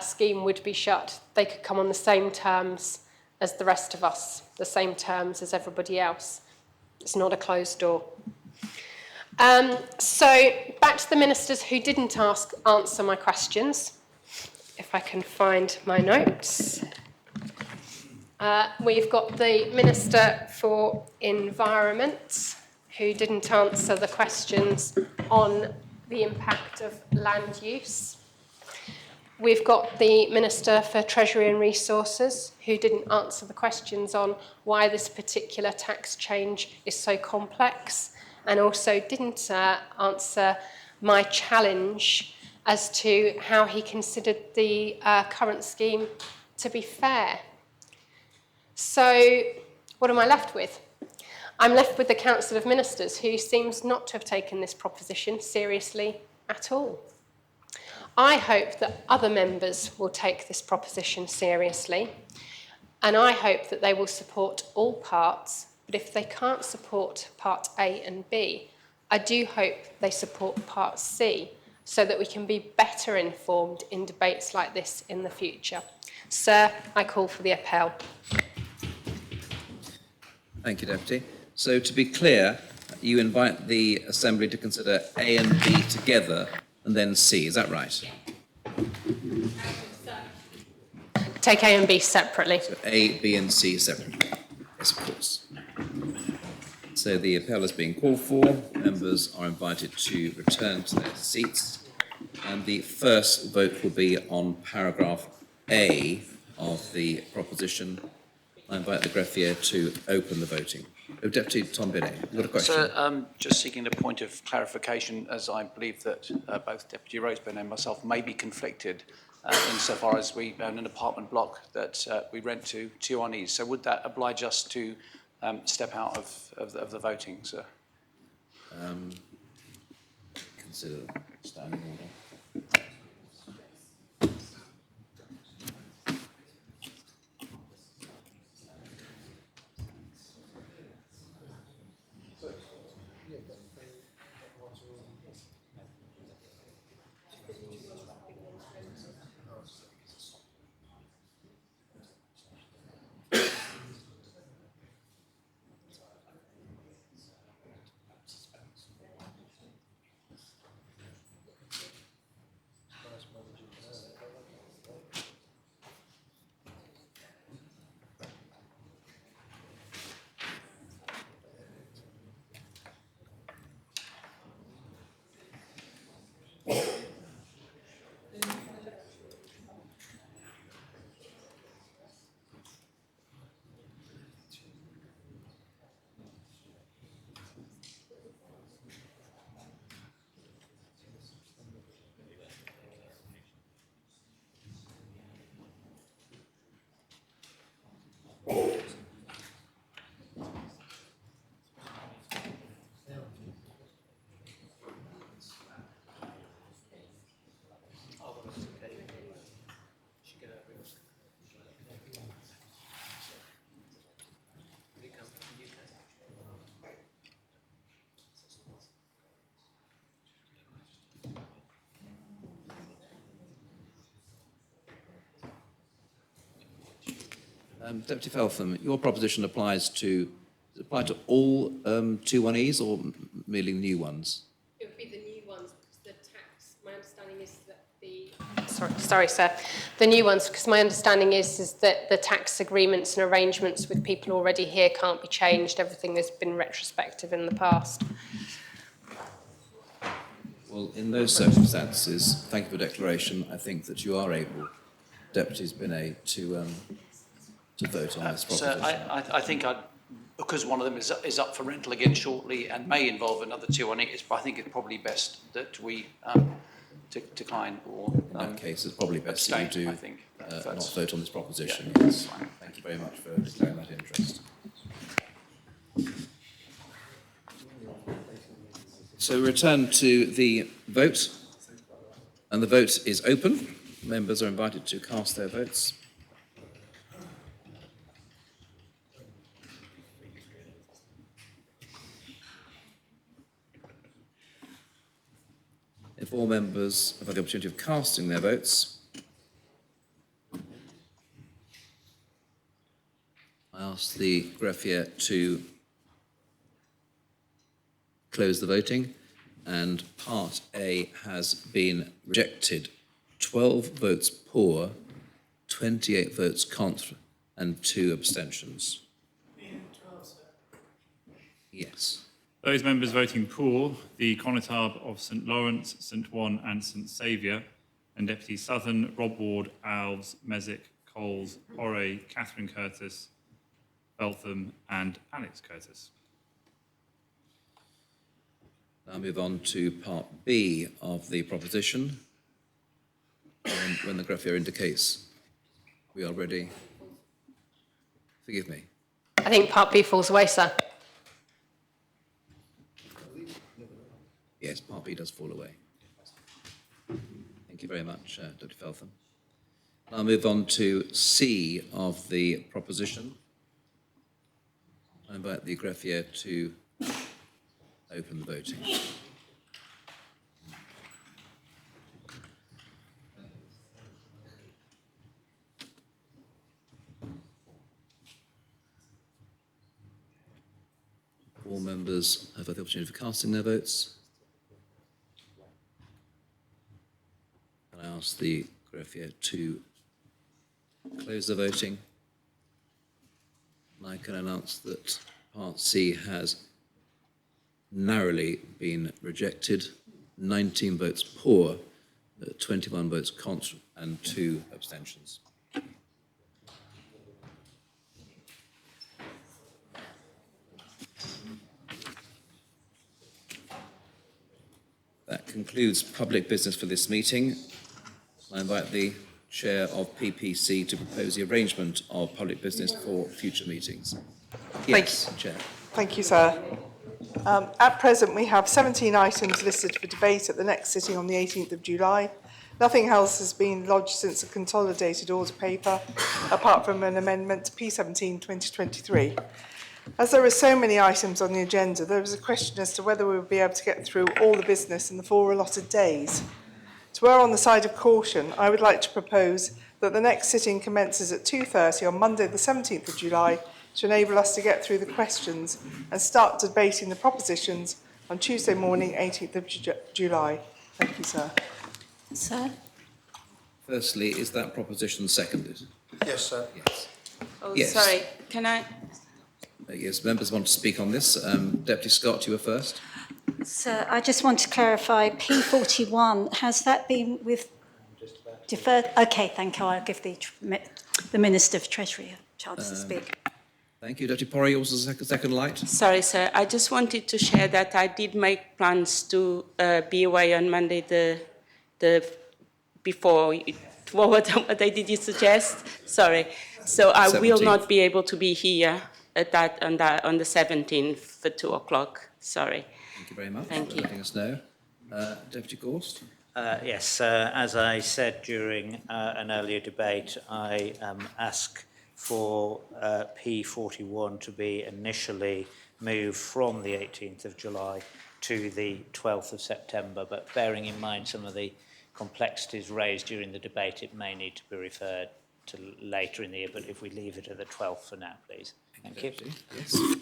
scheme would be shut. They could come on the same terms as the rest of us, the same terms as everybody else. It's not a closed door. So back to the ministers who didn't answer my questions. If I can find my notes. We've got the Minister for Environment, who didn't answer the questions on the impact of land use. We've got the Minister for Treasury and Resources, who didn't answer the questions on why this particular tax change is so complex, and also didn't answer my challenge as to how he considered the current scheme to be fair. So what am I left with? I'm left with the Council of Ministers, who seems not to have taken this proposition seriously at all. I hope that other members will take this proposition seriously, and I hope that they will support all parts, but if they can't support part A and B, I do hope they support part C so that we can be better informed in debates like this in the future. Sir, I call for the appel. Thank you, Deputy. So to be clear, you invite the Assembly to consider A and B together and then C, is that right? Take A and B separately. So A, B and C separately. Yes, of course. So the appel is being called for. Members are invited to return to their seats. And the first vote will be on paragraph A of the proposition. I invite the greffier to open the voting. Oh, Deputy Tom Binney, you've got a question? Sir, just seeking a point of clarification, as I believe that both Deputy Roseburn and myself may be conflicted insofar as we own an apartment block that we rent to T1Es. So would that oblige us to step out of the voting, sir? Consider standing order. Deputy Feltham, your proposition applies to all 2-1Es or merely new ones? It would be the new ones because the tax, my understanding is that Sorry, sir. The new ones, because my understanding is that the tax agreements and arrangements with people already here can't be changed. Everything has been retrospective in the past. Well, in those circumstances, thank you for the declaration. I think that you are able, Deputy Binney, to vote on this proposition. Sir, I think because one of them is up for rental again shortly and may involve another 2-1Es, but I think it's probably best that we decline or in that case, it's probably best that abstain, you do I think, not vote on this proposition. Yeah, Yes. fine. Thank you very much for declaring that interest. So we return to the vote, and the vote is open. Members are invited to cast their votes. If all members have had the opportunity of casting their votes, I ask the greffier to close the voting, and Part A has been rejected. 12 votes pour, 28 votes contre, and 2 abstentions. Yes. Those members voting pour, the Connétable of St Lawrence, St Juan and St Saviour, and Deputy Southern, Rob Ward, Alves, Mesick, Coles, Ore, Catherine Curtis, Feltham and Alex Curtis. Now move on to Part B of the proposition. When the greffier indicates we are ready. Forgive me. I think Part B falls away, sir. Yes, Part B does fall away. Thank you very much, Dr. Feltham. I'll move on to C of the proposition. I invite the greffier to open the voting. All members have had the opportunity for casting their votes. And I ask the greffier to close the voting. And I can announce that Part C has narrowly been rejected. 19 votes pour, 21 votes contra, and 2 abstentions. That concludes public business for this meeting. I invite the Chair of PPC to propose the arrangement of public business for future meetings. Yes, Chair. Thank you, sir. At present, we have 17 items listed for debate at the next sitting on the 18th of July. Nothing else has been lodged since the consolidated order paper, apart from an amendment to P17 2023. As there are so many items on the agenda, there was a question as to whether we would be able to get through all the business in the 4 allotted days. To err on the side of caution, I would like to propose that the next sitting commences at 2:30 on Monday the 17th of July to enable us to get through the questions and start debating the propositions on Tuesday morning, 18th of July. Thank you, sir. Sir? Firstly, is that proposition seconded? Yes, sir. Yes. Oh, Yes. sorry, can I? Yes, members want to speak on this. Deputy Scott, you were first. Sir, I just want to clarify, P41, has that been with deferred? Okay, thank you. I'll give the Minister for Treasury a chance to speak. Thank you. Deputy Porry, also second light. Sorry, sir. I just wanted to share that I did make plans to be away on Monday before what did you suggest? Sorry. So I will 17th. not be able to be here on the 17th for 2 o'clock. Sorry. Thank you very much Thank for you. letting us know. Deputy Gorst. Yes, as I said during an earlier debate, I ask for P41 to be initially moved from the 18th of July to the 12th of September, but bearing in mind some of the complexities raised during the debate, it may need to be referred to later in the year, but if we leave it at the 12th for now, please. Thank you. Yes.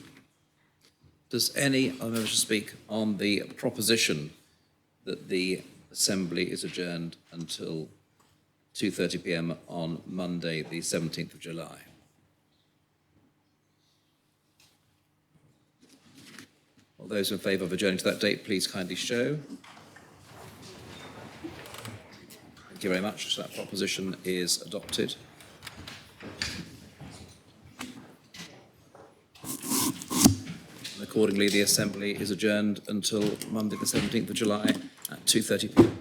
Does any other member speak on the proposition that the Assembly is adjourned until 2:30 p.m. on Monday, the 17th of July? All those in favour of adjourning to that date, please kindly show. Thank you very much. So that proposition is adopted. And accordingly, the Assembly is adjourned until Monday, the 17th of July at 2:30 p.m.